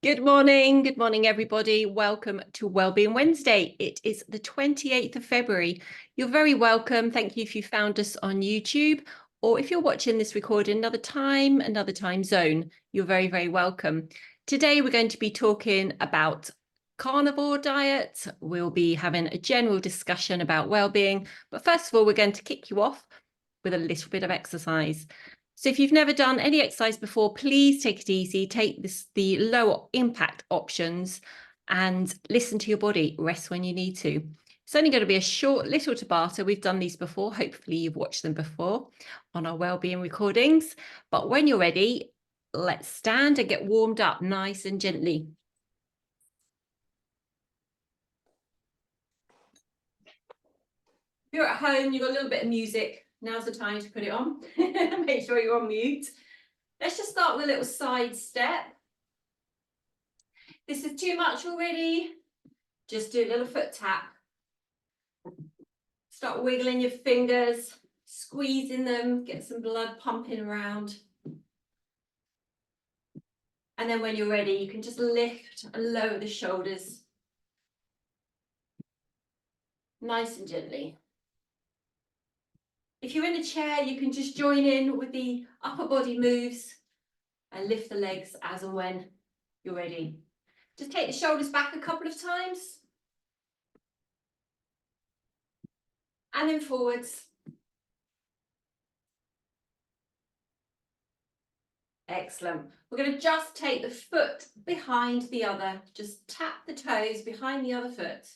Good morning, everybody. Welcome to Wellbeing Wednesday. It is the 28th of February. You're very welcome. Thank you if you found us on YouTube, or if you're watching this recording another time zone, you're very, very welcome. Today, we're going to be talking about carnivore diet. We'll be having a general discussion about well-being, but first of all, we're going to kick you off with a little bit of exercise. So if you've never done any exercise before, please take it easy, take the lower impact options and listen to your body, rest when you need to. It's only going to be a short little Tabata. We've done these before. Hopefully you've watched them before on our wellbeing recordings. But when you're ready, let's stand and get warmed up nice and gently. If you're at home, you've got a little bit of music, now's the time to put it on. Make sure you're on mute. Let's just start with a little side step. This is too much already. Just do a little foot tap. Start wiggling your fingers, squeezing them, get some blood pumping around. And then when you're ready, you can just lift and lower the shoulders. Nice and gently. If you're in a chair, you can just join in with the upper body moves and lift the legs as and when you're ready. Just take the shoulders back a couple of times. And then forwards. Excellent. We're going to just take the foot behind the other. Just tap the toes behind the other foot.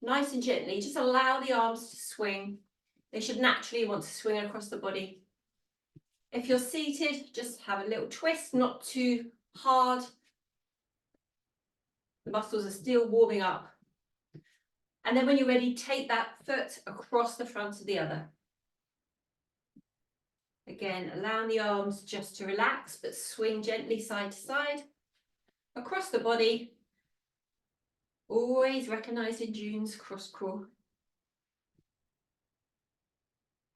Nice and gently. Just allow the arms to swing. They should naturally want to swing across the body. If you're seated, just have a little twist, not too hard. The muscles are still warming up. And then when you're ready, take that foot across the front of the other. Again, allowing the arms just to relax, but swing gently side to side. Across the body. Always recognizing June's cross crawl.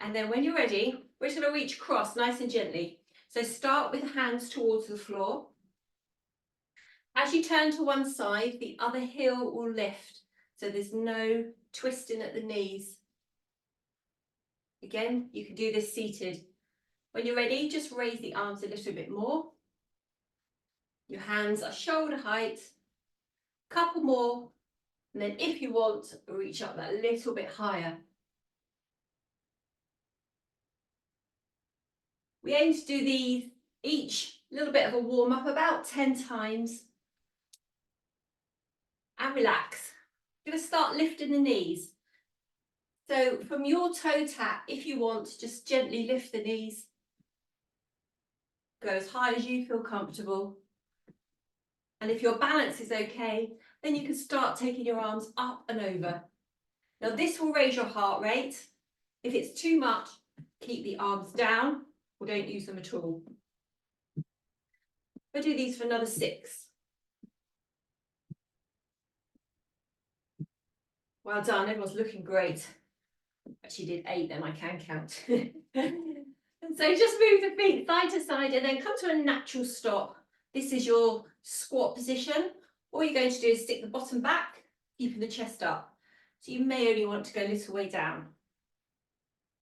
And then when you're ready, we're just going to reach across nice and gently. So start with hands towards the floor. As you turn to one side, the other heel will lift. So there's no twisting at the knees. Again, you can do this seated. When you're ready, just raise the arms a little bit more. Your hands are shoulder height. Couple more. And then if you want, reach up that little bit higher. We aim to do these each little bit of a warm up about 10 times. And relax. You're going to start lifting the knees. So from your toe tap, if you want, just gently lift the knees. Go as high as you feel comfortable. And if your balance is okay, then you can start taking your arms up and over. Now this will raise your heart rate. If it's too much, keep the arms down or don't use them at all. We'll do these for another 6. Well done, everyone's looking great. Actually did 8 then, I can count. And so just move the feet side to side and then come to a natural stop. This is your squat position. All you're going to do is stick the bottom back, keeping the chest up. So you may only want to go a little way down.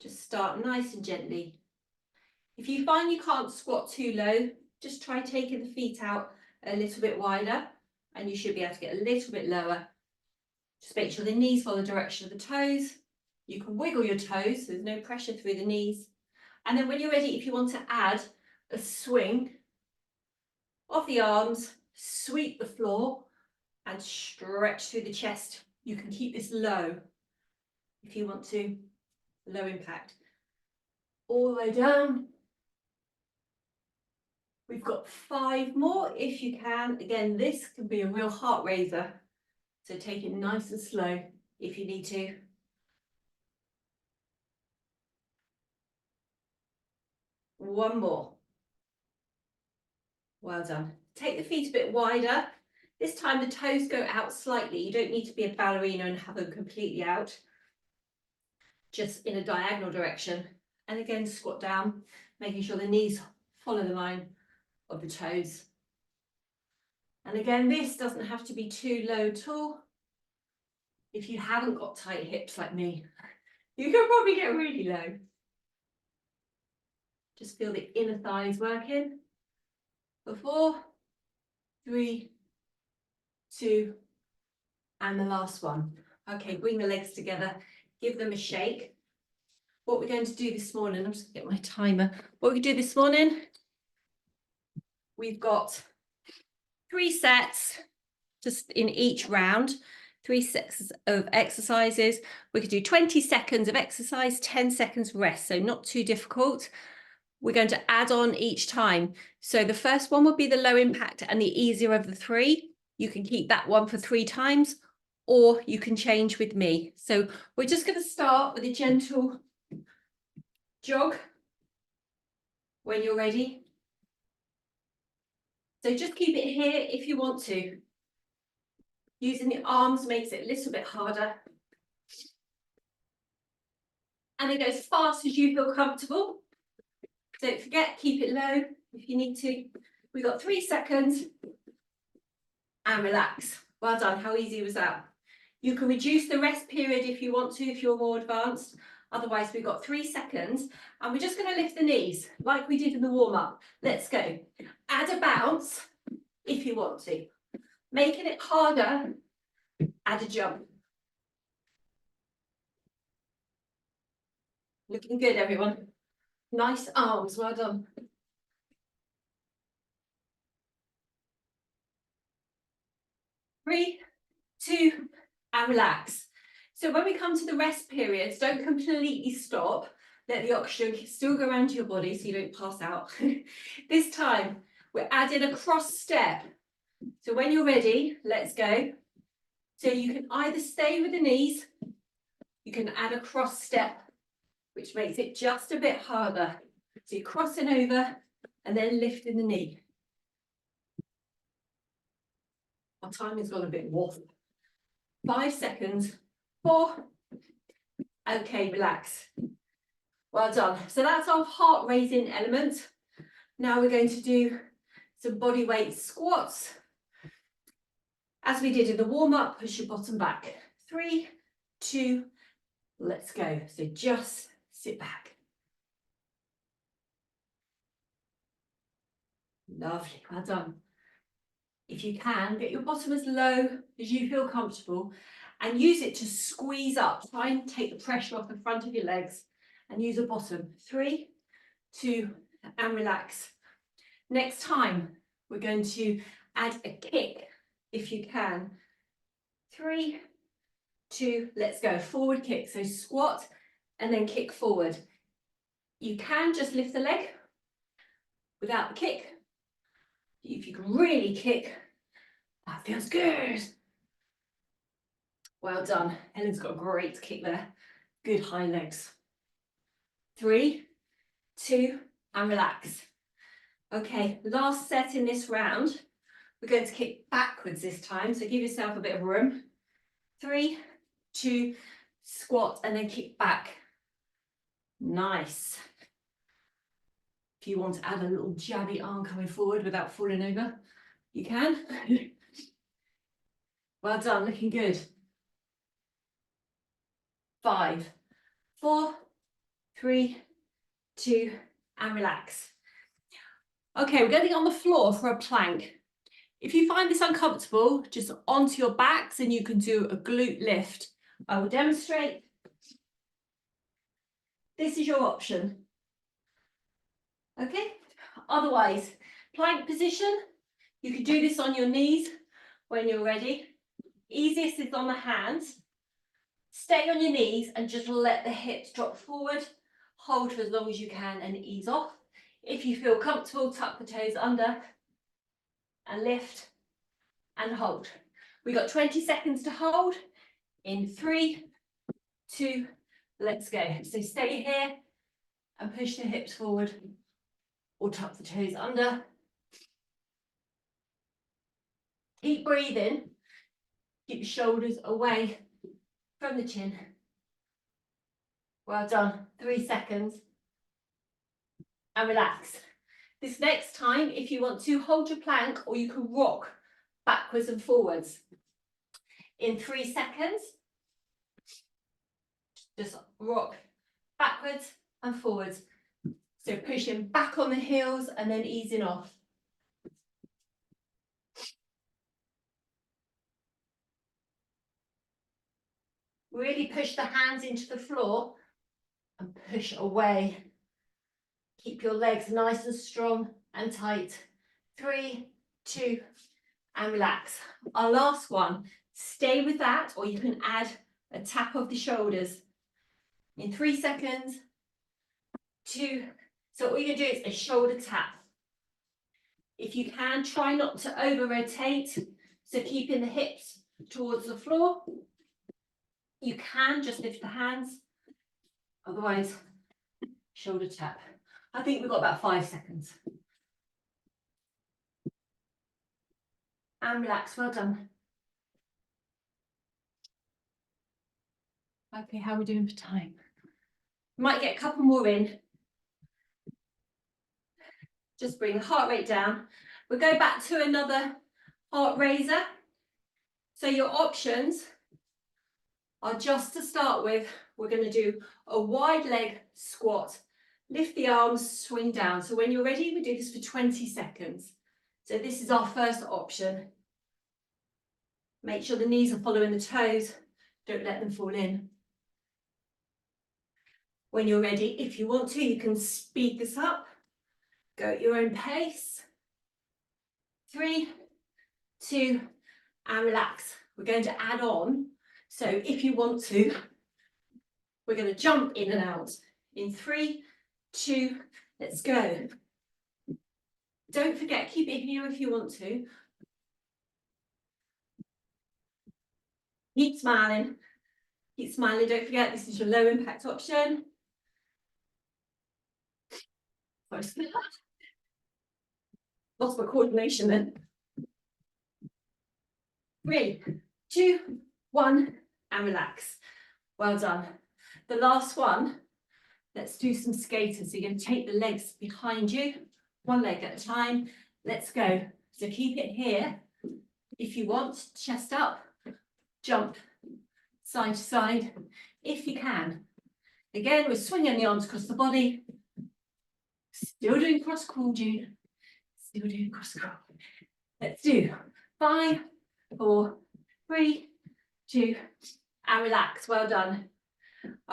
Just start nice and gently. If you find you can't squat too low, just try taking the feet out a little bit wider and you should be able to get a little bit lower. Just make sure the knees follow the direction of the toes. You can wiggle your toes, so there's no pressure through the knees. And then when you're ready, if you want to add a swing of the arms, sweep the floor and stretch through the chest. You can keep this low if you want to, low impact. All the way down. We've got 5 more if you can. Again, this can be a real heart raiser. So take it nice and slow if you need to. One more. Well done. Take the feet a bit wider. This time the toes go out slightly. You don't need to be a ballerina and have them completely out. Just in a diagonal direction. And again, squat down, making sure the knees follow the line of the toes. And again, this doesn't have to be too low at all. If you haven't got tight hips like me, you can probably get really low. Just feel the inner thighs working. For 4, 3, 2, and the last one. Okay, bring the legs together, give them a shake. What we're going to do this morning, I'm just going to get my timer. What we do this morning, we've got 3 sets just in each round, 3 sets of exercises. We could do 20 seconds of exercise, 10 seconds rest, so not too difficult. We're going to add on each time. So the first one would be the low impact and the easier of the 3. You can keep that one for 3 times, or you can change with me. So we're just going to start with a gentle jog when you're ready. So just keep it here if you want to. Using the arms makes it a little bit harder. And then go as fast as you feel comfortable. Don't forget, keep it low if you need to. We've got 3 seconds. And relax. Well done. How easy was that? You can reduce the rest period if you want to, if you're more advanced. Otherwise, we've got 3 seconds. And we're just going to lift the knees like we did in the warm-up. Let's go. Add a bounce if you want to. Making it harder, add a jump. Looking good, everyone. Nice arms, well done. Three, 2, and relax. So when we come to the rest periods, don't completely stop. Let the oxygen still go around your body so you don't pass out. This time, we're adding a cross step. So when you're ready, let's go. So you can either stay with the knees, you can add a cross step, which makes it just a bit harder. So you're crossing over and then lifting the knee. Our timing's gone a bit off. 5 seconds. 4. Okay, relax. Well done. So that's our heart raising element. Now we're going to do some body weight squats. As we did in the warm up, push your bottom back. 3, 2, let's go. So just sit back. Lovely, well done. If you can, get your bottom as low as you feel comfortable and use it to squeeze up. Try and take the pressure off the front of your legs and use the bottom. 3, 2, and relax. Next time, we're going to add a kick if you can. 3, 2, let's go. Forward kick. So squat and then kick forward. You can just lift the leg without the kick. If you can really kick, that feels good. Well done. Helen's got a great kick there. Good high legs. 3, 2, and relax. Okay, last set in this round. We're going to kick backwards this time, so give yourself a bit of room. 3, 2, squat, and then kick back. Nice. If you want to add a little jabby arm coming forward without falling over, you can. Well done, looking good. 5, 4, 3, 2, and relax. Okay, we're getting on the floor for a plank. If you find this uncomfortable, just onto your backs and you can do a glute lift. I will demonstrate. This is your option. Okay, otherwise, plank position. You can do this on your knees when you're ready. Easiest is on the hands. Stay on your knees and just let the hips drop forward. Hold for as long as you can and ease off. If you feel comfortable, tuck the toes under and lift and hold. We got 20 seconds to hold. In 3, 2, let's go. So stay here and push the hips forward or tuck the toes under. Keep breathing. Keep your shoulders away from the chin. Well done. 3 seconds. And relax. This next time, if you want to, hold your plank or you can rock backwards and forwards. In 3 seconds, just rock backwards and forwards. So pushing back on the heels and then easing off. Really push the hands into the floor and push away. Keep your legs nice and strong and tight. 3, 2, and relax. Our last one, stay with that, or you can add a tap of the shoulders. In 3 seconds, 2, so all you're gonna do is a shoulder tap. If you can, try not to over rotate, so keeping the hips towards the floor. You can just lift the hands, otherwise shoulder tap. I think we've got about 5 seconds. And relax, well done. Okay, how are we doing for time? Might get a couple more in. Just bring the heart rate down. We'll go back to another heart raiser. So your options are, just to start with, we're going to do a wide leg squat. Lift the arms, swing down. So when you're ready, we do this for 20 seconds. So this is our first option. Make sure the knees are following the toes. Don't let them fall in. When you're ready, if you want to, you can speed this up. Go at your own pace. 3, 2, and relax. We're going to add on. So if you want to, we're going to jump in and out. In 3, 2, let's go. Don't forget, keep it here if you want to. Keep smiling. Keep smiling. Don't forget, this is your low impact option. Lost my coordination then. 3, 2, 1, and relax. Well done. The last one, let's do some skaters. So you're going to take the legs behind you, one leg at a time. Let's go. So keep it here. If you want, chest up, jump side to side, if you can. Again, we're swinging the arms across the body. Still doing cross crawl, June. Still doing cross crawl. Let's do 5, 4, 3, 2, and relax. Well done.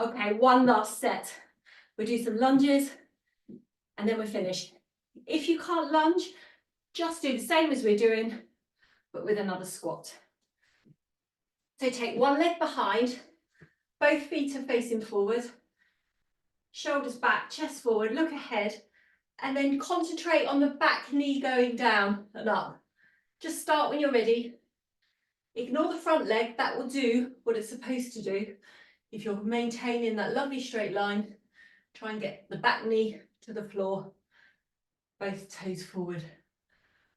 Okay, one last set. We'll do some lunges and then we're finished. If you can't lunge, just do the same as we're doing, but with another squat. So take one leg behind, both feet are facing forward, shoulders back, chest forward, look ahead, and then concentrate on the back knee going down and up. Just start when you're ready. Ignore the front leg, that will do what it's supposed to do. If you're maintaining that lovely straight line, try and get the back knee to the floor, both toes forward.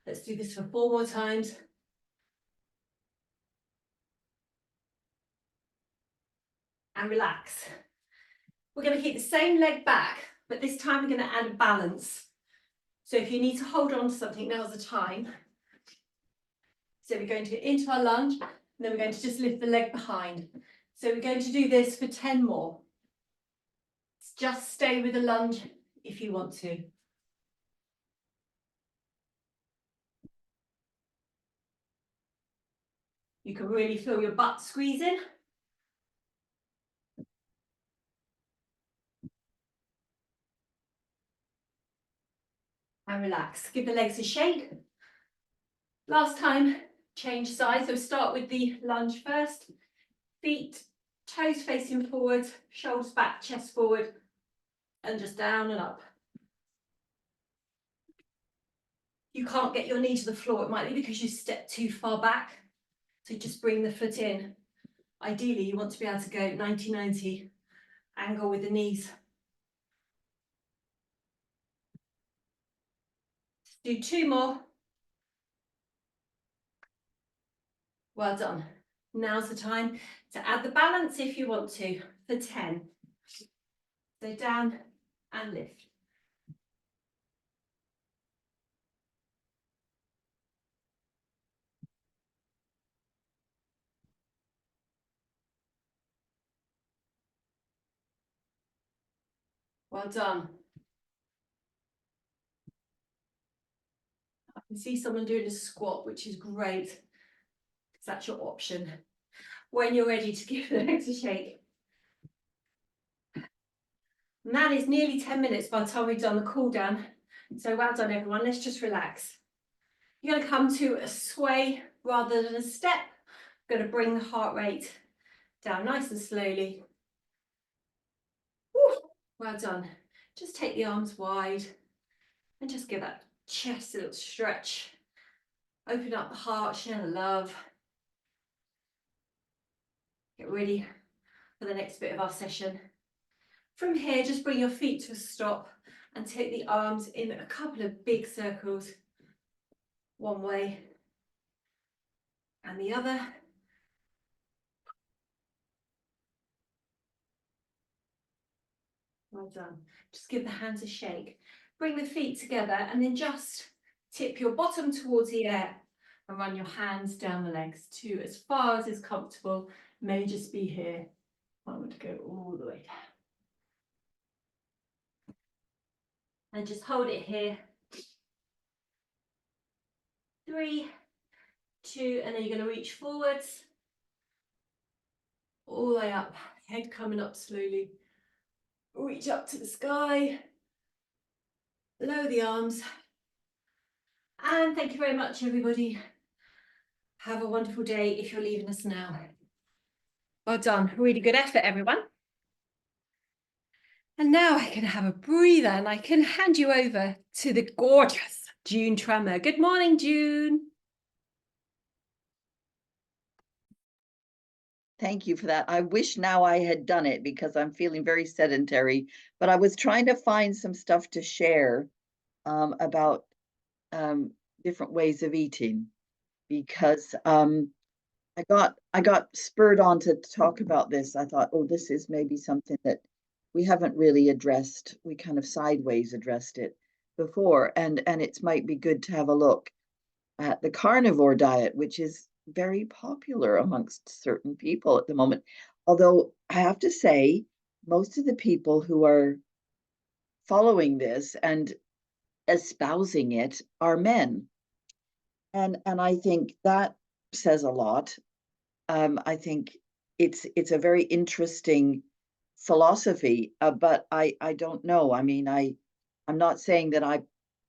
Let's do this for 4 more times. And relax. We're going to keep the same leg back, but this time we're going to add a balance. So if you need to hold on to something, now's the time. So we're going to get into our lunge, and then we're going to just lift the leg behind. So we're going to do this for 10 more. Just stay with the lunge if you want to. You can really feel your butt squeezing. And relax. Give the legs a shake. Last time, change sides. So start with the lunge first. Feet, toes facing forward, shoulders back, chest forward, and just down and up. You can't get your knee to the floor. It might be because you stepped too far back. So just bring the foot in. Ideally, you want to be able to go 90-90 angle with the knees. Do 2 more. Well done. Now's the time to add the balance if you want to for 10. So down and lift. Well done. I can see someone doing a squat, which is great, because that's your option when you're ready to give the legs a shake. And that is nearly 10 minutes by the time we've done the cool down. So well done, everyone. Let's just relax. You're going to come to a sway rather than a step. Going to bring the heart rate down nice and slowly. Woo, well done. Just take the arms wide and just give that chest a little stretch. Open up the heart, share the love. Get ready for the next bit of our session. From here, just bring your feet to a stop and take the arms in a couple of big circles, one way and the other. Well done. Just give the hands a shake. Bring the feet together and then just tip your bottom towards the air and run your hands down the legs to as far as is comfortable. May just be here. I want to go all the way down. And just hold it here. 3, 2, and then you're going to reach forwards. All the way up, head coming up slowly. Reach up to the sky. Lower the arms. And thank you very much, everybody. Have a wonderful day if you're leaving us now. Well done. Really good effort, everyone. And now I can have a breather and I can hand you over to the gorgeous June Tranmer. Good morning, June. Thank you for that. I wish now I had done it because I'm feeling very sedentary, but I was trying to find some stuff to share about different ways of eating because I got spurred on to talk about this. I thought, oh, this is maybe something that we haven't really addressed. We kind of sideways addressed it before, and it might be good to have a look at the carnivore diet, which is very popular amongst certain people at the moment. Although I have to say, most of the people who are following this and espousing it are men. And I think that says a lot. I think it's a very interesting philosophy, but I don't know. I mean, I'm not saying that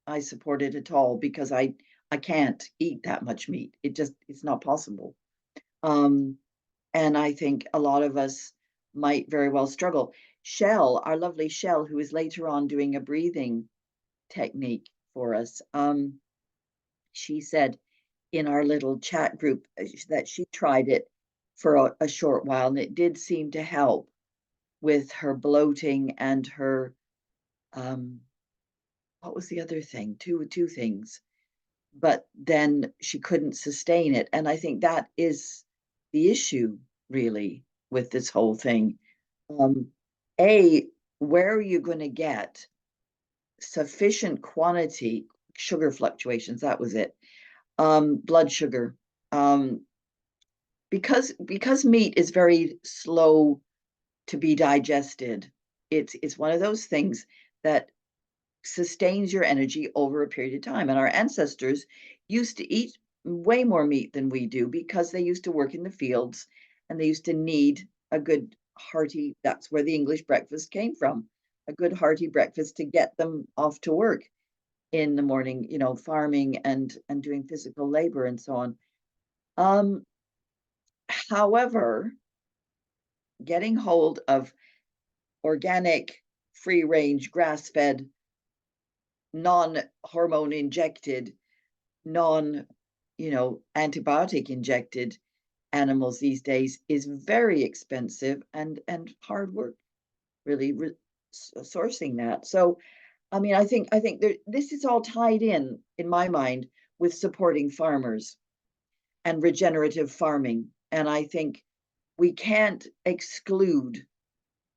I support it at all because I can't eat that much meat. It's not possible. And I think a lot of us might very well struggle. Shell, our lovely Shell, who is later on doing a breathing technique for us, she said in our little chat group that she tried it for a short while, and it did seem to help with her bloating and her, what was the other thing? Two things. But then she couldn't sustain it. And I think that is the issue, really, with this whole thing. Where are you going to get sufficient quantity, sugar fluctuations, that was it, blood sugar, because meat is very slow to be digested. It's one of those things that sustains your energy over a period of time. And our ancestors used to eat way more meat than we do because they used to work in the fields and they used to need a good hearty, that's where the English breakfast came from, a good hearty breakfast to get them off to work in the morning, you know, farming and doing physical labor and so on. However, getting hold of organic, free range, grass fed, non-hormone injected, antibiotic injected animals these days is very expensive and hard work, really sourcing that. So, I mean, I think this is all tied in my mind, with supporting farmers and regenerative farming. And I think we can't exclude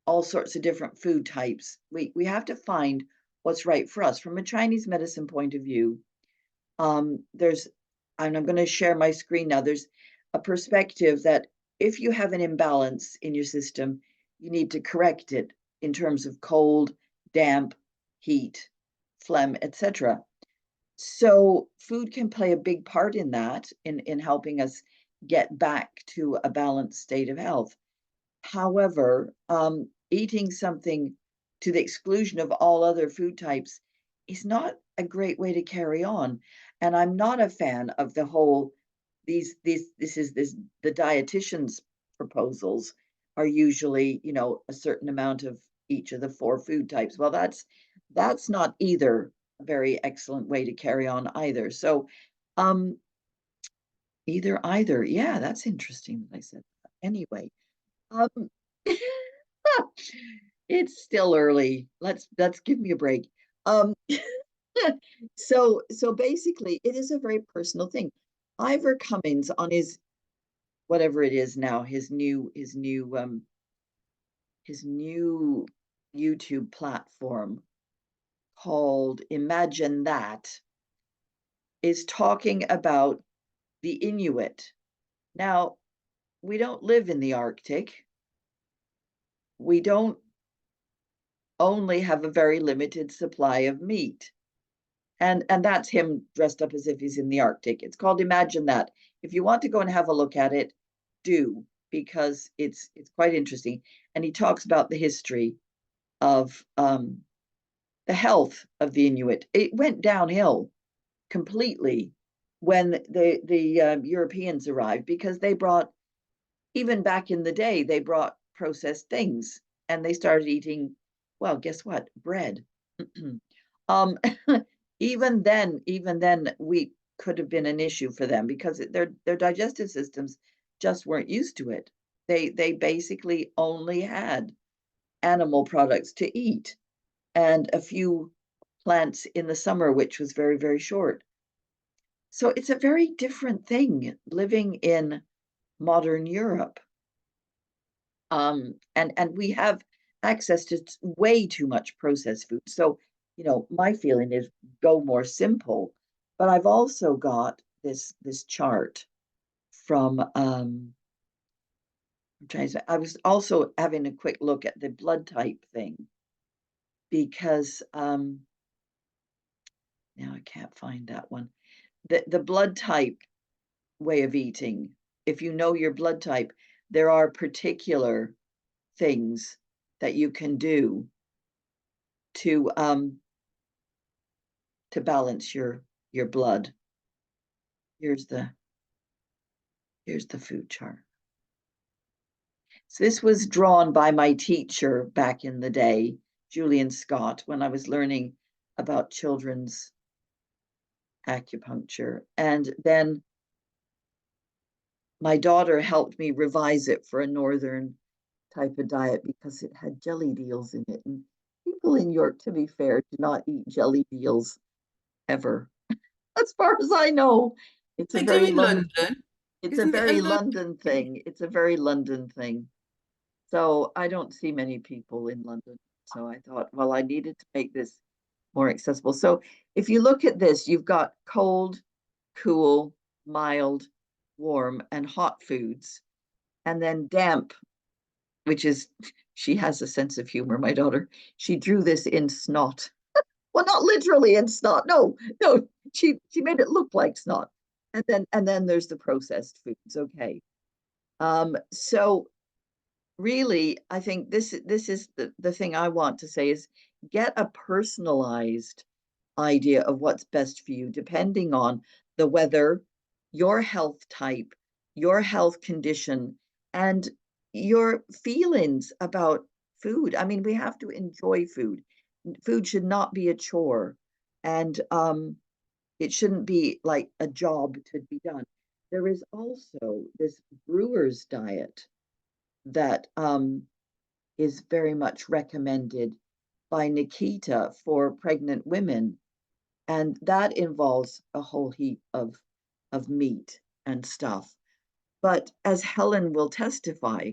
all sorts of different food types. We have to find what's right for us. From a Chinese medicine point of view, and I'm going to share my screen now, there's a perspective that if you have an imbalance in your system, you need to correct it in terms of cold, damp, heat, phlegm, etc. So food can play a big part in that, in helping us get back to a balanced state of health. However, eating something to the exclusion of all other food types is not a great way to carry on. And I'm not a fan of the whole, the dietitian's proposals are usually, a certain amount of each of the 4 food types. Well, that's not either a very excellent way to carry on either. So, either. Yeah, that's interesting that I said that. Anyway, um, it's still early. Let's give me a break. Um, so basically, it is a very personal thing. Ivor Cummins on his whatever it is now, his new YouTube platform called Imagine That, is talking about the Inuit. Now, we don't live in the Arctic. We don't only have a very limited supply of meat. And that's him dressed up as if he's in the Arctic. It's called Imagine That. If you want to go and have a look at it, do, because it's quite interesting. And he talks about the history of the health of the Inuit. It went downhill completely when the Europeans arrived, because they brought, even back in the day, they brought processed things, and they started eating, well, guess what? Bread. um, even then, wheat could have been an issue for them, because their digestive systems just weren't used to it. They basically only had animal products to eat, and a few plants in the summer, which was very, very short. So it's a very different thing living in modern Europe. And we have access to way too much processed food. So, my feeling is go more simple. But I've also got this chart from I was also having a quick look at the blood type thing, because now I can't find that one. The blood type way of eating. If you know your blood type, there are particular things that you can do to balance your blood. Here's the food chart. So this was drawn by my teacher back in the day, Julian Scott, when I was learning about children's acupuncture. And then my daughter helped me revise it for a northern type of diet, because it had jelly beans in it. And people in York, to be fair, do not eat jelly beans ever, as far as I know. It's a They do very in London. it's a Isn't it very a London London thing. It's a very London thing. So I don't see many people in London. So I thought, well, I needed to make this more accessible. So if you look at this, you've got cold, cool, mild, warm, and hot foods, and then damp, which is, she has a sense of humor, my daughter. She drew this in snot. Well, not literally in snot. No, she made it look like snot. And then there's the processed foods. Okay. So really, I think this is the thing I want to say is, get a personalized idea of what's best for you, depending on the weather, your health type, your health condition, and your feelings about food. I mean, we have to enjoy food. Food should not be a chore, and it shouldn't be like a job to be done. There is also this brewer's diet that is very much recommended by Nikita for pregnant women. And that involves a whole heap of meat and stuff. But as Helen will testify,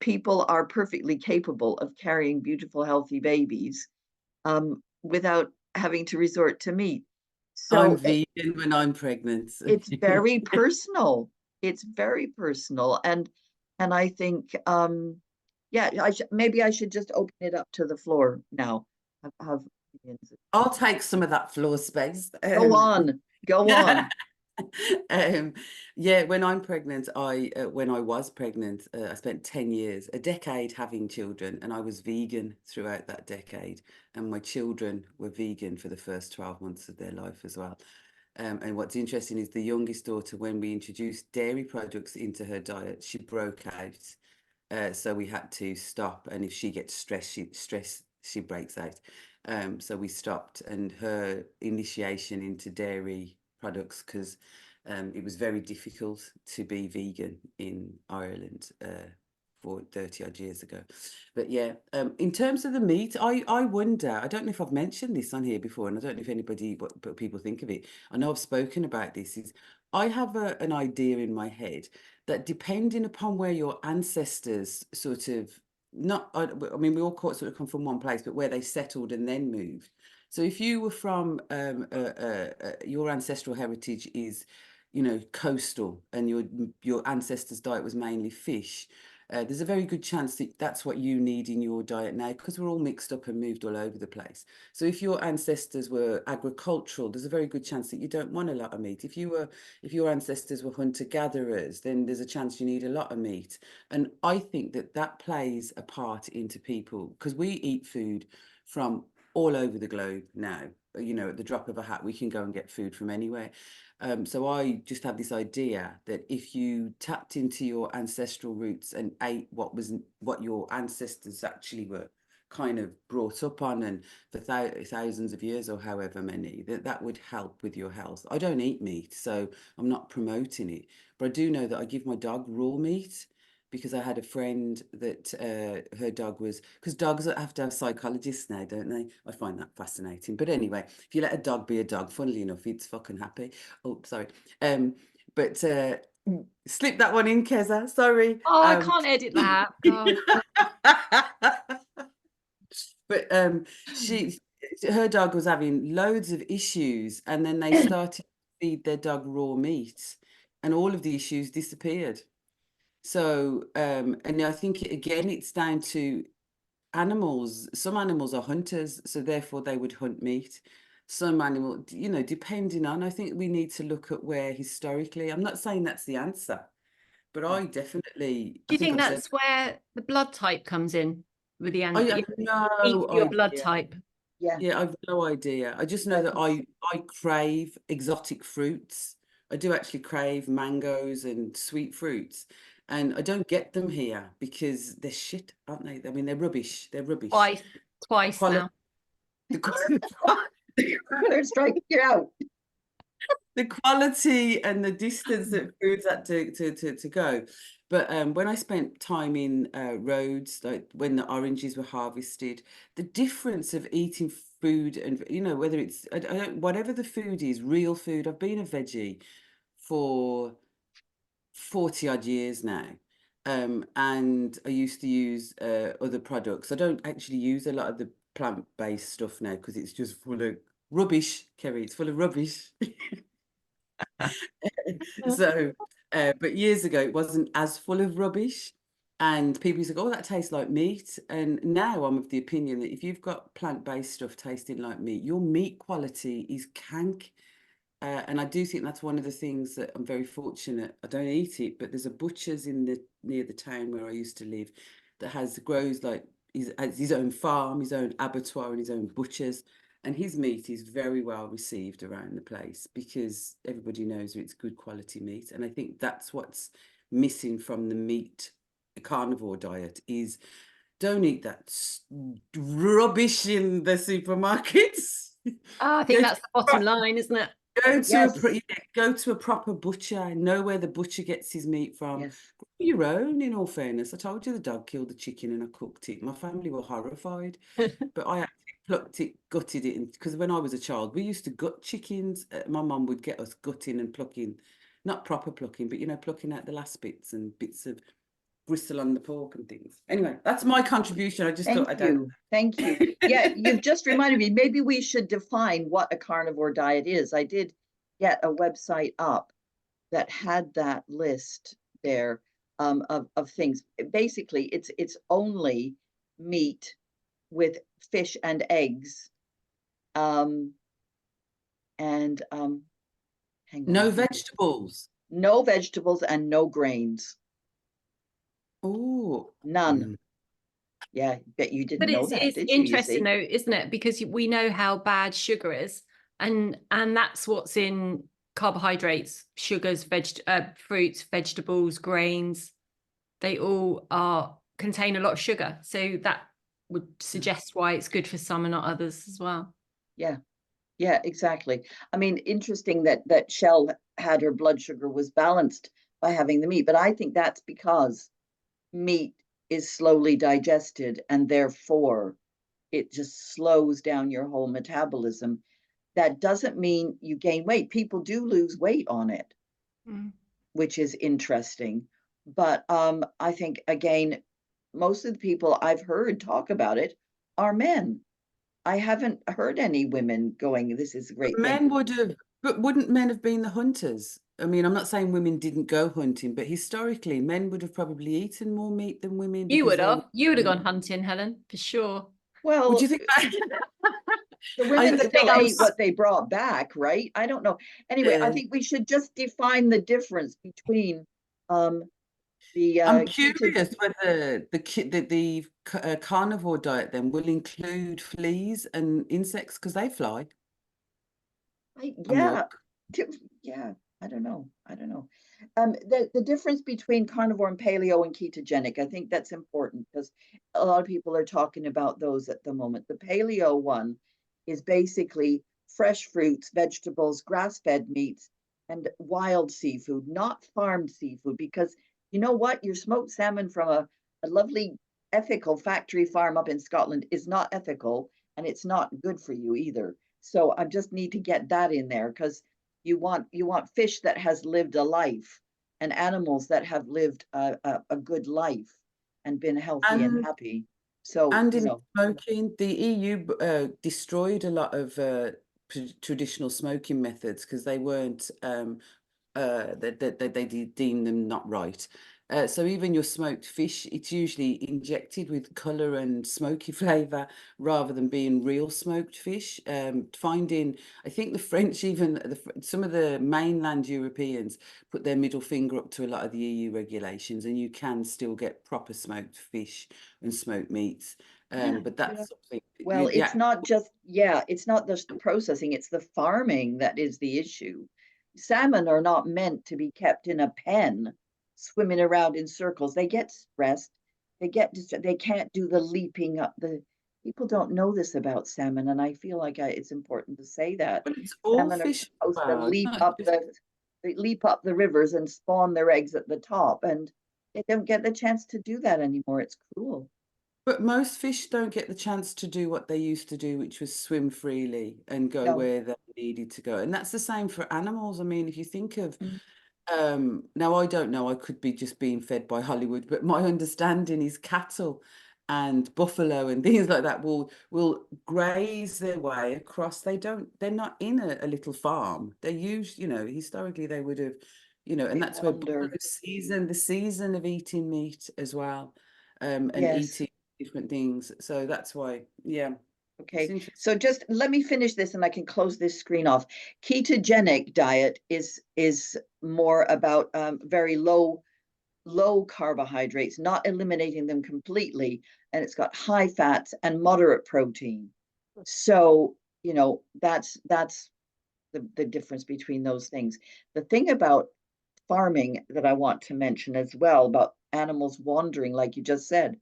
people are perfectly capable of carrying beautiful, healthy babies without having to resort to meat. I'm So vegan when I'm pregnant. it's very personal. It's very personal. And I think, yeah, maybe I should just open it up to the floor now. have opinions. I'll take some of that floor space. Go on. Yeah, when I'm pregnant, when I was pregnant, I spent 10 years, a decade having children, and I was vegan throughout that decade. And my children were vegan for the first 12 months of their life as well. And what's interesting is the youngest daughter, when we introduced dairy products into her diet, she broke out. So we had to stop. And if she gets stressed, she breaks out. So we stopped, and her initiation into dairy products, because it was very difficult to be vegan in Ireland for 30 odd years ago. But yeah, in terms of the meat, I wonder, I don't know if I've mentioned this on here before, and I don't know if anybody, but people think of it. I know I've spoken about this, is I have an idea in my head that depending upon where your ancestors sort of, not, I mean, we all sort of come from one place, but where they settled and then moved. So if you were from, your ancestral heritage is, coastal, and your ancestors' diet was mainly fish, there's a very good chance that that's what you need in your diet now, because we're all mixed up and moved all over the place. So if your ancestors were agricultural, there's a very good chance that you don't want a lot of meat. If your ancestors were hunter-gatherers, then there's a chance you need a lot of meat. And I think that plays a part into people, because we eat food from all over the globe now. At the drop of a hat, we can go and get food from anywhere. So I just have this idea that if you tapped into your ancestral roots and ate what your ancestors actually were kind of brought up on, and for thousands of years or however many, that would help with your health. I don't eat meat, so I'm not promoting it, but I do know that I give my dog raw meat, because I had a friend that her dog was, because dogs have to have psychologists now, don't they? I find that fascinating. But anyway, if you let a dog be a dog, funnily enough, it's fucking happy. Oh, sorry. But slip that one in, Keza. Sorry. Oh, I can't edit that. God. But her dog was having loads of issues, and then they started to feed their dog raw meat, and all of the issues disappeared. So, and I think again, it's down to animals. Some animals are hunters, so therefore they would hunt meat. Some animal, depending on, I think we need to look at where historically, I'm not saying that's the answer, but I definitely, Do I you think think I've said, that's where the blood type comes in with the I have no your blood idea. type? Yeah, I've no idea. I just know that I crave exotic fruits. I do actually crave mangoes and sweet fruits, and I don't get them here because they're shit, aren't they? I mean, they're rubbish. They're rubbish. Twice now. They're striking you out. The quality and the distance that foods had to go. But when I spent time in Rhodes, like when the oranges were harvested, the difference of eating food, and whether it's I don't, whatever the food is, real food. I've been a veggie for 40 odd years now. And I used to use other products. I don't actually use a lot of the plant-based stuff now, because it's just full of rubbish, Kerry. It's full of rubbish. So, but years ago, it wasn't as full of rubbish. And people used to go, oh, that tastes like meat. And now I'm of the opinion that if you've got plant-based stuff tasting like meat, your meat quality is cank. And I do think that's one of the things that I'm very fortunate. I don't eat it, but there's a butcher's near the town where I used to live that grows like has his own farm, his own abattoir, and his own butchers. And his meat is very well received around the place, because everybody knows that it's good quality meat. And I think that's what's missing from the carnivore diet is, don't eat that rubbish in the supermarkets. I think that's the bottom line, isn't it? Go to a proper butcher. Know where the butcher gets his meat from. Yes. Grow your own, in all fairness. I told you the dog killed the chicken and I cooked it. My family were horrified, but I actually plucked it, gutted it, because when I was a child, we used to gut chickens. My mum would get us gutting and plucking, not proper plucking, but plucking out the last bits and bits of gristle on the pork and things. Anyway, that's my contribution. I just thought I'd add. Thank you. Yeah, you've just reminded me, maybe we should define what a carnivore diet is. I did get a website up that had that list there of things. Basically, it's only meat, with fish and eggs. And hang on. No vegetables. No vegetables and no grains. Oh, None. Yeah, bet you didn't But know that, it's did you? You interesting see? though, isn't it? Because we know how bad sugar is, and that's what's in carbohydrates, sugars, fruits, vegetables, grains. They all contain a lot of sugar, so that would suggest why it's good for some and not others as well. Yeah. Yeah, exactly. I mean, interesting that Shell had her blood sugar was balanced by having the meat, but I think that's because meat is slowly digested and therefore it just slows down your whole metabolism. That doesn't mean you gain weight. People do lose weight on it, which is interesting. But I think, again, most of the people I've heard talk about it are men. I haven't heard any women going, this is a great thing. Men would have, but wouldn't men have been the hunters? I mean, I'm not saying women didn't go hunting, but historically, men would have probably eaten more meat than women. You because would they have. were- You would have gone hunting, Helen, for sure. Well, Would you think that? the women I still think ate what they brought back, right? I don't know. Anyway, I think we should just define the difference between the I'm keto. curious whether the carnivore diet then will include fleas and insects because they fly. Yeah, yeah. I don't know. The difference between carnivore and paleo and ketogenic, I think that's important because a lot of people are talking about those at the moment. The paleo one is basically fresh fruits, vegetables, grass-fed meats, and wild seafood, not farmed seafood, because you know what? Your smoked salmon from a lovely ethical factory farm up in Scotland is not ethical, and it's not good for you either. So I just need to get that in there because you want fish that has lived a life and animals that have lived a good life and been healthy and happy. So, And in smoking, the EU destroyed a lot of traditional smoking methods because they weren't they deemed them not right. So even your smoked fish, it's usually injected with colour and smoky flavour rather than being real smoked fish. I think the French, even some of the mainland Europeans, put their middle finger up to a lot of the EU regulations, and you can still get proper smoked fish and smoked meats. But that's something. Well, it's not just, it's not just the processing, it's the farming that is the issue. Salmon are not meant to be kept in a pen, swimming around in circles. They get stressed. They can't do the leaping up. People don't know this about salmon, and I feel like it's important to say that. But it's all Salmon are fish. supposed to They leap up the rivers and spawn their eggs at the top, and they don't get the chance to do that anymore. It's cruel. But most fish don't get the chance to do what they used to do, which was swim freely and go where they needed to go. And that's the same for animals. I mean, if you think of, now I don't know, I could be just being fed by Hollywood, but my understanding is cattle and buffalo and things like that will graze their way across. They're not in a little farm. They're historically they would have, and that's where buffalo the season of eating meat as well, and eating different things. So that's why, Okay, so just let me finish this and I can close this screen off. Ketogenic diet is more about very low carbohydrates, not eliminating them completely, and it's got high fats and moderate protein. So, that's the difference between those things. The thing about farming that I want to mention as well about animals wandering, like you just said,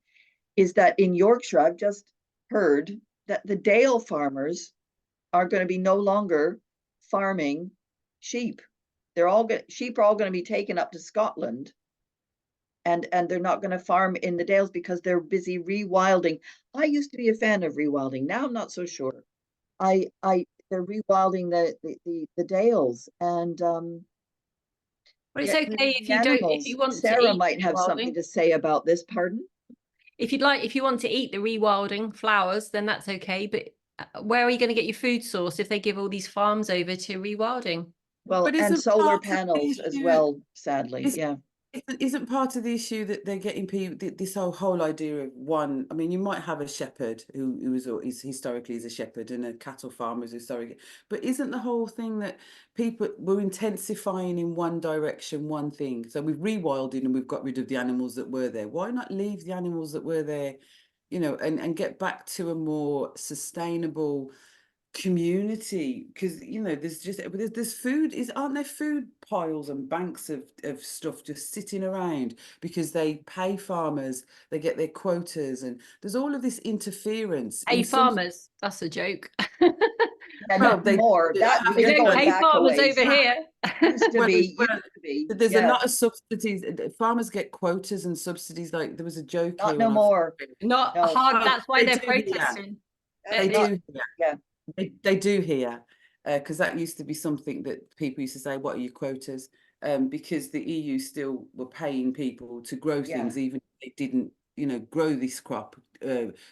is that in Yorkshire, I've just heard that the Dale farmers are going to be no longer farming sheep. Sheep are all going to be taken up to Scotland, and they're not going to farm in the Dales because they're busy rewilding. I used to be a fan of rewilding. Now I'm not so sure. They're rewilding the Dales, and Well, it's okay if you want Sarah to eat might have something to say about this. Pardon? If you want to eat the rewilding flowers, then that's okay. But where are you going to get your food source if they give all these farms over to rewilding? Well, and solar panels as well, sadly. Isn't part of the issue that they're getting people this whole idea of one? I mean, you might have a shepherd who is historically is a shepherd, and a cattle farmer is historically, but isn't the whole thing that people were intensifying in one direction, one thing? So we've rewilded and we've got rid of the animals that were there. Why not leave the animals that were there, and get back to a more sustainable community? Because there's food, aren't there food piles and banks of stuff just sitting around because they pay farmers, they get their quotas, and there's all of this interference Hey, in some. farmers, that's a joke. Yeah, Well, not they more. That We you're don't going pay back a farmers ways. over here. Used to Well, be, well, used to be. there's a Yeah, lot of subsidies. Farmers get quotas and subsidies. Like there was a joke not here no when more. Not No. hard. Well, That's why they they're do here. protesting. They Not- do here. yeah. They do here, because that used to be something that people used to say, what are your quotas? Because the EU still were paying people to grow Yeah. things, even if they didn't, grow this crop,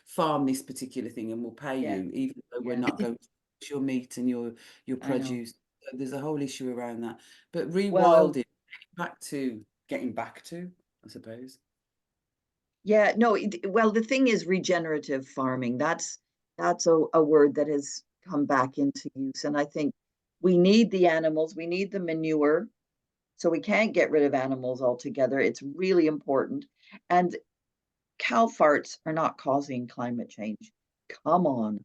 farm this particular thing, and we'll pay Yeah. you, even though we're Yeah. not going to use your meat and your I know. produce. So there's a whole issue around that. But Well, rewilding, getting back to, I suppose. yeah, no, well, the thing is regenerative farming. That's a word that has come back into use. And I think we need the animals, we need the manure. So we can't get rid of animals altogether. It's really important. And cow farts are not causing climate change. Come on.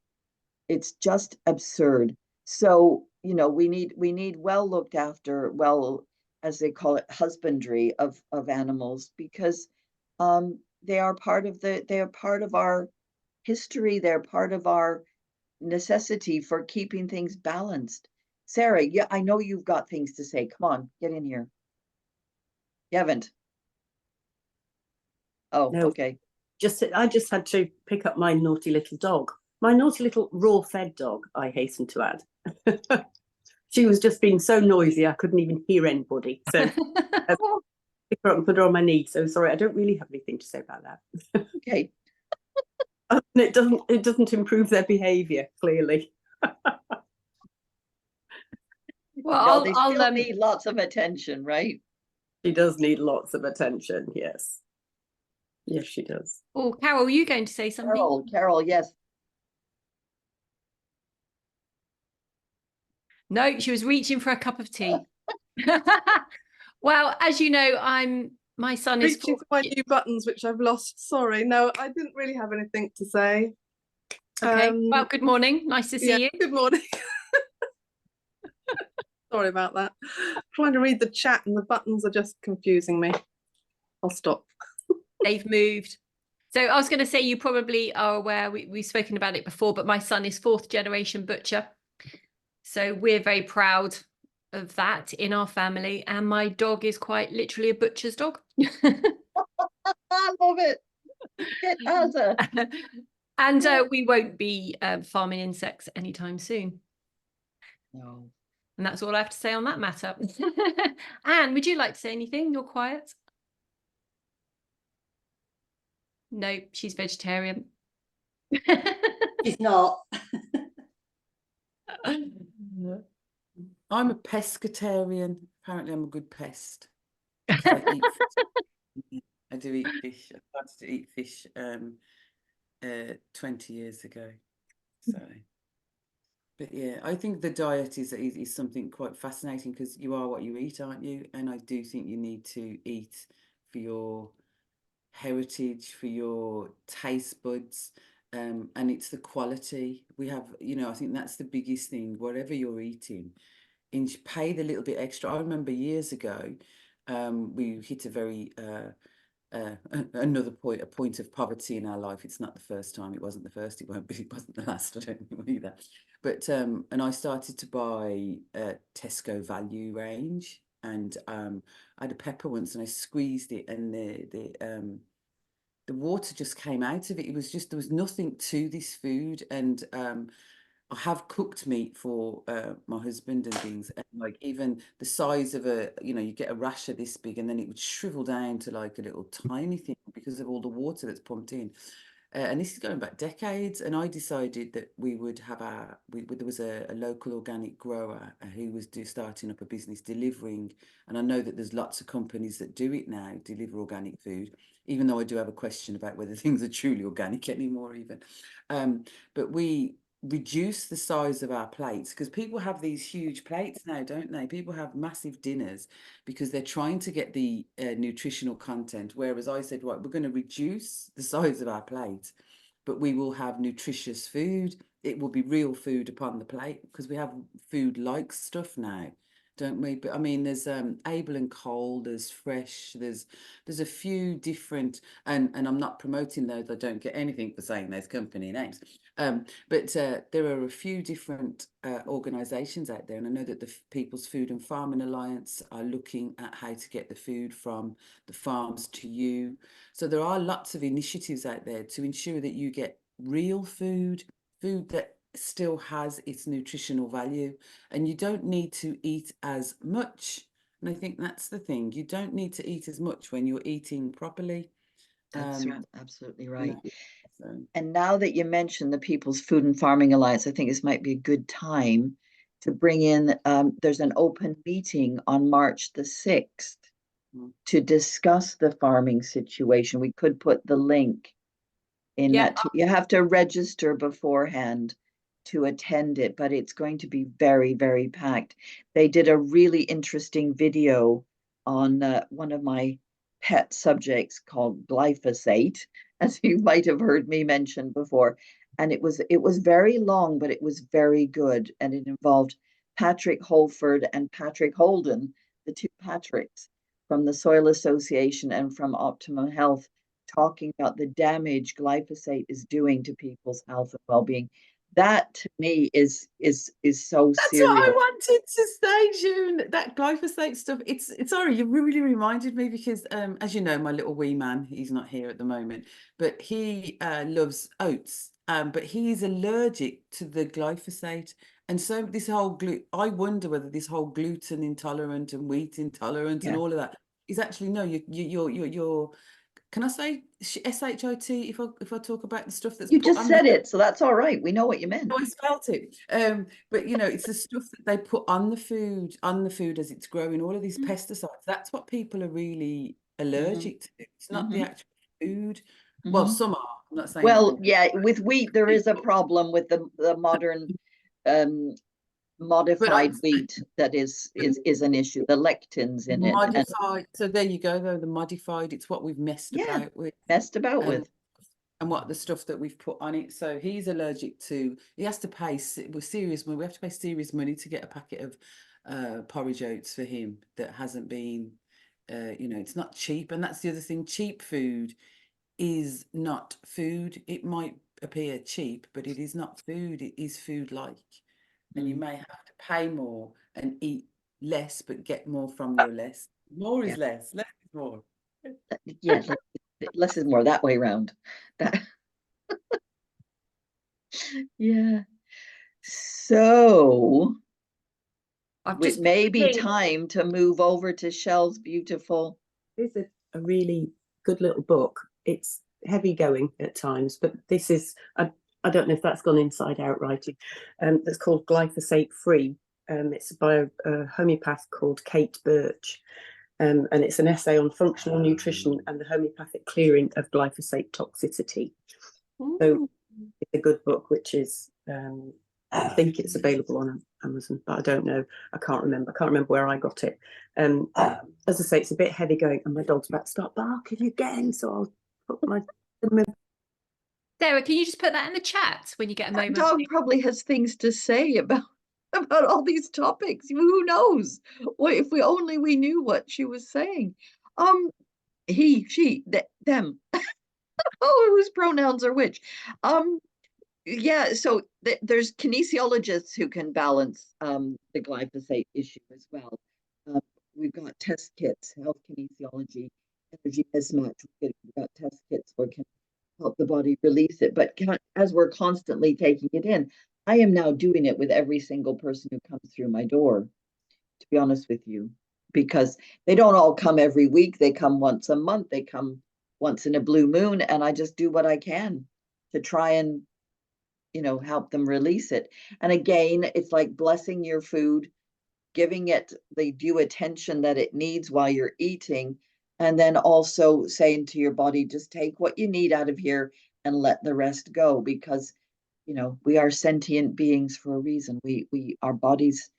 It's just absurd. So, we need well looked after, well, as they call it, husbandry of animals, because they are part of our history, they're part of our necessity for keeping things balanced. Sarah, yeah, I know you've got things to say. Come on, get in here. You haven't. Oh, No. okay. I just had to pick up my naughty little dog. My naughty little raw-fed dog, I hasten to add. She was just being so noisy, I couldn't even hear anybody. So I pick her up and put her on my knee. So sorry, I don't really have anything to say about that. Okay. It doesn't improve their behaviour, clearly. Well, No, they still need lots of attention, right? She does need lots of attention, yes. Yes, she does. Oh, Carol, are you going to say something? Carol, yes. No, she was reaching for a cup of tea. Well, as you know, my son is reaching for my new buttons, which I've lost. Sorry, no, I didn't really have anything to say. Okay. Well, good morning. Nice to see you. Good morning. Sorry about that. Trying to read the chat and the buttons are just confusing me. I'll stop. They've moved. So I was going to say, you probably are aware, we've spoken about it before, but my son is 4th generation butcher. So we're very proud of that in our family. And my dog is quite literally a butcher's dog. I love it. It has a. And we won't be farming insects anytime soon. No. And that's all I have to say on that matter. Anne, would you like to say anything? You're quiet. No, she's vegetarian. She's not. I'm a pescatarian. Apparently, I'm a good pest. I eat fish. I do eat fish. I started to eat fish 20 years ago. So, but yeah, I think the diet is something quite fascinating, because you are what you eat, aren't you? And I do think you need to eat for your heritage, for your taste buds. And it's the quality we have. I think that's the biggest thing. Whatever you're eating, pay the little bit extra. I remember years ago, we hit a very a point of poverty in our life. It's not the first time. It wasn't the first. It won't be. It wasn't the last. I don't think either. But and I started to buy a Tesco value range, and I had a pepper once, and I squeezed it, and the water just came out of it. It was just, there was nothing to this food. And I have cooked meat for my husband and things, and like even the size of you get a rasher this big, and then it would shrivel down to like a little tiny thing because of all the water that's pumped in. and this is going back decades. And I decided that we would have there was a local organic grower who was starting up a business delivering. And I know that there's lots of companies that do it now, deliver organic food, even though I do have a question about whether things are truly organic anymore even. But we reduce the size of our plates, because people have these huge plates now, don't they? People have massive dinners because they're trying to get the nutritional content, whereas I said, right, we're going to reduce the size of our plate, but we will have nutritious food. It will be real food upon the plate, because we have food like stuff now, don't we? But I mean, there's Able and Cole, there's Fresh, there's a few different, and I'm not promoting those, I don't get anything for saying those company names. But there are a few different organisations out there, and I know that the People's Food and Farming Alliance are looking at how to get the food from the farms to you. So there are lots of initiatives out there to ensure that you get real food that still has its nutritional value, and you don't need to eat as much. And I think that's the thing. You don't need to eat as much when you're eating properly. That's absolutely right. So. And now that you mentioned the People's Food and Farming Alliance, I think this might be a good time to bring in, there's an open meeting on March the 6th to discuss the farming situation. We could put the link in that. You have to register beforehand to attend it, but it's going to be very, very packed. They did a really interesting video on one of my pet subjects called glyphosate, as you might have heard me mention before. And it was very long, but it was very good. And it involved Patrick Holford and Patrick Holden, the two Patricks from the Soil Association and from Optimum Health, talking about the damage glyphosate is doing to people's health and well-being. That to me is so That's serious. what I wanted to say, June. That glyphosate stuff. It's sorry, you really reminded me, because as you know, my little wee man, he's not here at the moment, but he loves oats. But he's allergic to the glyphosate. And so this whole I wonder whether this whole gluten intolerant and wheat intolerant and all of that is actually, no, you're can I say SHIT if I talk about the stuff that's You put just on said it, so that's all right. We know what you meant. I spelt it. But you know, it's the stuff that they put on the food as it's growing, all of these pesticides. That's what people are really allergic to. It's not the actual food. Well, some are. I'm not saying. Well, yeah, with wheat there is a problem with the modern modified wheat that is an issue. The lectins in it. Modified. So there you go, though, the modified. It's what we've messed about with. And what the stuff that we've put on it. So he's allergic to, he has to pay serious money. We have to pay serious money to get a packet of porridge oats for him that hasn't been, you know, it's not cheap. And that's the other thing. Cheap food is not food. It might appear cheap, but it is not food. It is food-like. And you may have to pay more and eat less, but get more from your less. More is less. Less is more. Yeah, less is more, that way around. Yeah. So it may be time to move over to Shell's beautiful. It's a really good little book. It's heavy going at times, but this is, I don't know if that's gone inside out writing. That's called Glyphosate Free. It's by a homeopath called Kate Birch. And it's an essay on functional nutrition and the homeopathic clearing of glyphosate toxicity. So it's a good book, which is, I think it's available on Amazon, but I don't know. I can't remember where I got it. As I say, it's a bit heavy going, and my dog's about to start barking again. So I'll put my. Sarah, can you just put that in the chat when you get a moment? Dog probably has things to say about all these topics. Who knows? What if we knew what she was saying? He, she, them. Oh, whose pronouns are which? Yeah, so there's kinesiologists who can balance the glyphosate issue as well. We've got test kits, health kinesiology, energy mismatch. We've got test kits where can help the body release it. But as we're constantly taking it in, I am now doing it with every single person who comes through my door, to be honest with you, because they don't all come every week. They come once a month. They come once in a blue moon, and I just do what I can. to try and, help them release it. And again, it's like blessing your food, giving it the due attention that it needs while you're eating, and then also saying to your body, just take what you need out of here and let the rest go, because we are sentient beings for a reason. Our bodies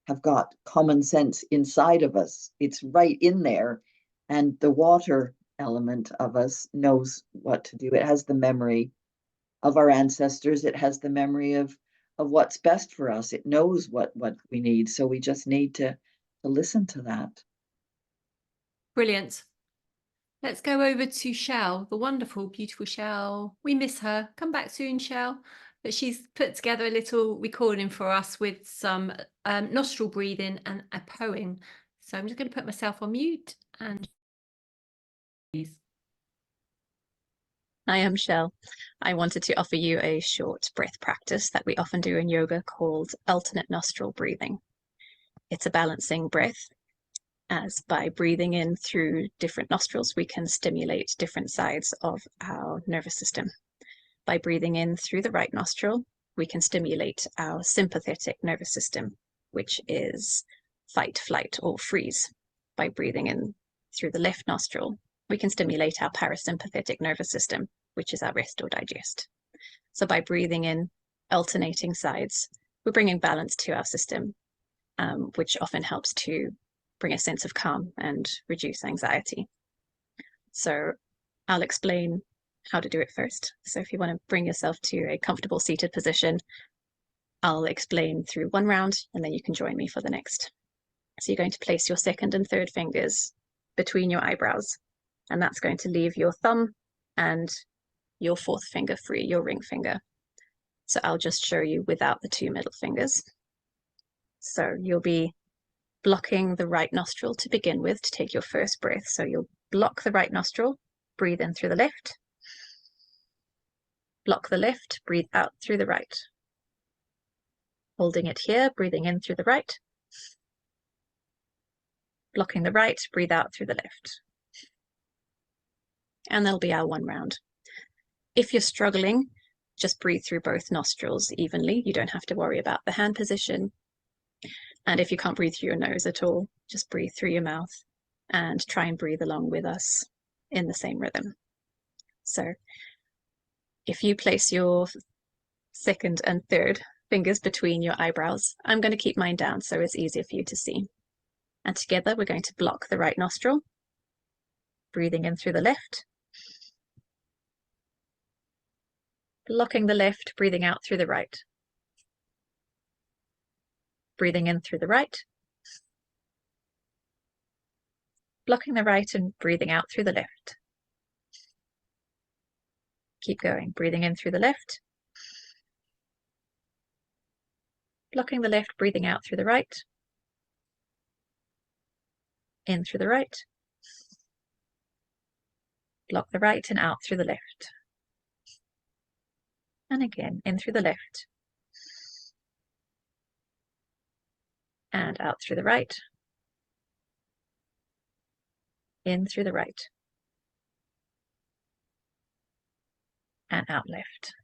have got common sense inside of us. It's right in there, and the water element of us knows what to do. It has the memory of our ancestors. It has the memory of what's best for us. It knows what we need. So we just need to listen to that. Brilliant. Let's go over to Shell, the wonderful, beautiful Shell. We miss her. Come back soon, Shell. But she's put together a little recording for us with some nostril breathing and a poem. So I'm just going to put myself on mute and please. Hi, I'm Shell. I wanted to offer you a short breath practice that we often do in yoga called alternate nostril breathing. It's a balancing breath, as by breathing in through different nostrils, we can stimulate different sides of our nervous system. By breathing in through the right nostril, we can stimulate our sympathetic nervous system, which is fight, flight, or freeze. By breathing in through the left nostril, we can stimulate our parasympathetic nervous system, which is our rest or digest. So by breathing in alternating sides, we're bringing balance to our system, which often helps to bring a sense of calm and reduce anxiety. So I'll explain how to do it first. So if you want to bring yourself to a comfortable seated position, I'll explain through one round and then you can join me for the next. So you're going to place your second and third fingers between your eyebrows, and that's going to leave your thumb and your fourth finger free, your ring finger. So I'll just show you without the two middle fingers. So you'll be blocking the right nostril to begin with to take your first breath. So you'll block the right nostril, breathe in through the left, block the left, breathe out through the right. Holding it here, breathing in through the right, blocking the right, breathe out through the left. And that'll be our one round. If you're struggling, just breathe through both nostrils evenly. You don't have to worry about the hand position. And if you can't breathe through your nose at all, just breathe through your mouth and try and breathe along with us in the same rhythm. So if you place your second and third fingers between your eyebrows, I'm going to keep mine down so it's easier for you to see. And together we're going to block the right nostril, breathing in through the left, blocking the left, breathing out through the right. Breathing in through the right, blocking the right and breathing out through the left. Keep going, breathing in through the left, blocking the left, breathing out through the right, in through the right, block the right and out through the left. And again, in through the left, and out through the right, in through the right, and out left.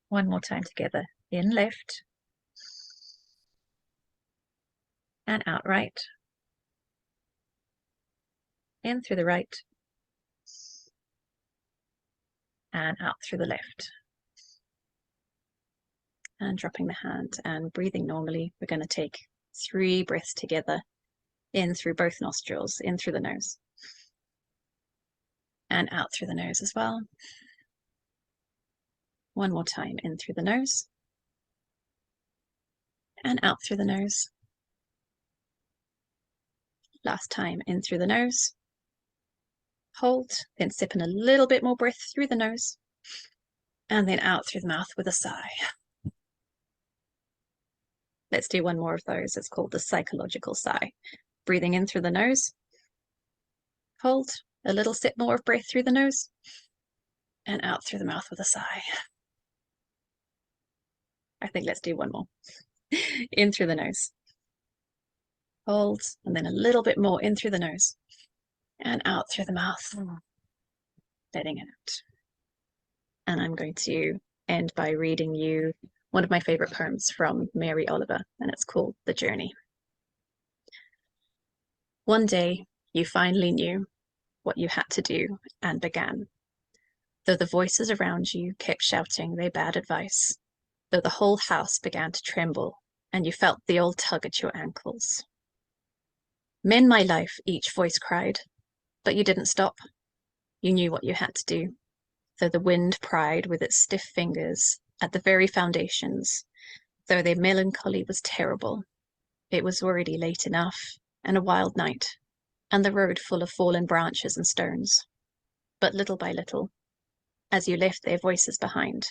One more time together, in left, and out right, in through the right, and out through the left. And dropping the hand and breathing normally, we're going to take 3 breaths together, in through both nostrils, in through the nose, and out through the nose as well. One more time, in through the nose, and out through the nose. Last time, in through the nose, hold, then sip in a little bit more breath through the nose, and then out through the mouth with a sigh. Let's do one more of those. It's called the psychological sigh. Breathing in through the nose, hold, a little sip more of breath through the nose, and out through the mouth with a sigh. I think let's do one more. In through the nose, hold, and then a little bit more in through the nose, and out through the mouth, letting it out. And I'm going to end by reading you one of my favorite poems from Mary Oliver, and it's called The Journey. One day, you finally knew what you had to do and began. Though the voices around you kept shouting their bad advice, though the whole house began to tremble and you felt the old tug at your ankles. "Mend my life," each voice cried, but you didn't stop. You knew what you had to do, though the wind pried with its stiff fingers at the very foundations, though their melancholy was terrible. It was already late enough, and a wild night, and the road full of fallen branches and stones. But little by little, as you left their voices behind,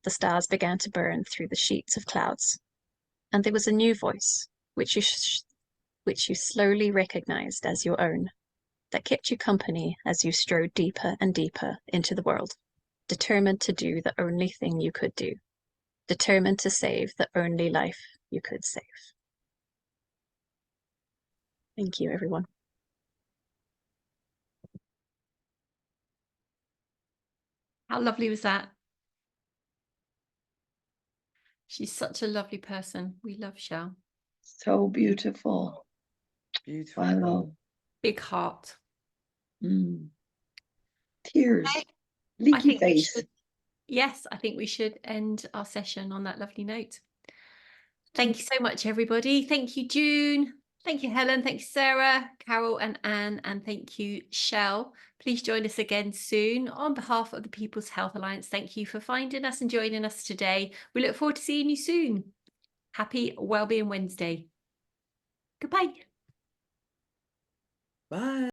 the stars began to burn through the sheets of clouds, and there was a new voice, which you slowly recognized as your own, that kept you company as you strode deeper and deeper into the world, determined to do the only thing you could do, determined to save the only life you could save. Thank you, everyone. How lovely was that? She's such a lovely person. We love Shell. So beautiful. Beautiful. Wow. Big heart. Mm. Tears. I Leaky think we face. should, yes, I think we should end our session on that lovely note. Thank you so much, everybody. Thank you, June. Thank you, Helen. Thank you, Sarah, Carol and Anne. And thank you, Shell. Please join us again soon. On behalf of the People's Health Alliance, thank you for finding us and joining us today. We look forward to seeing you soon. Happy Wellbeing Wednesday. Goodbye. Bye.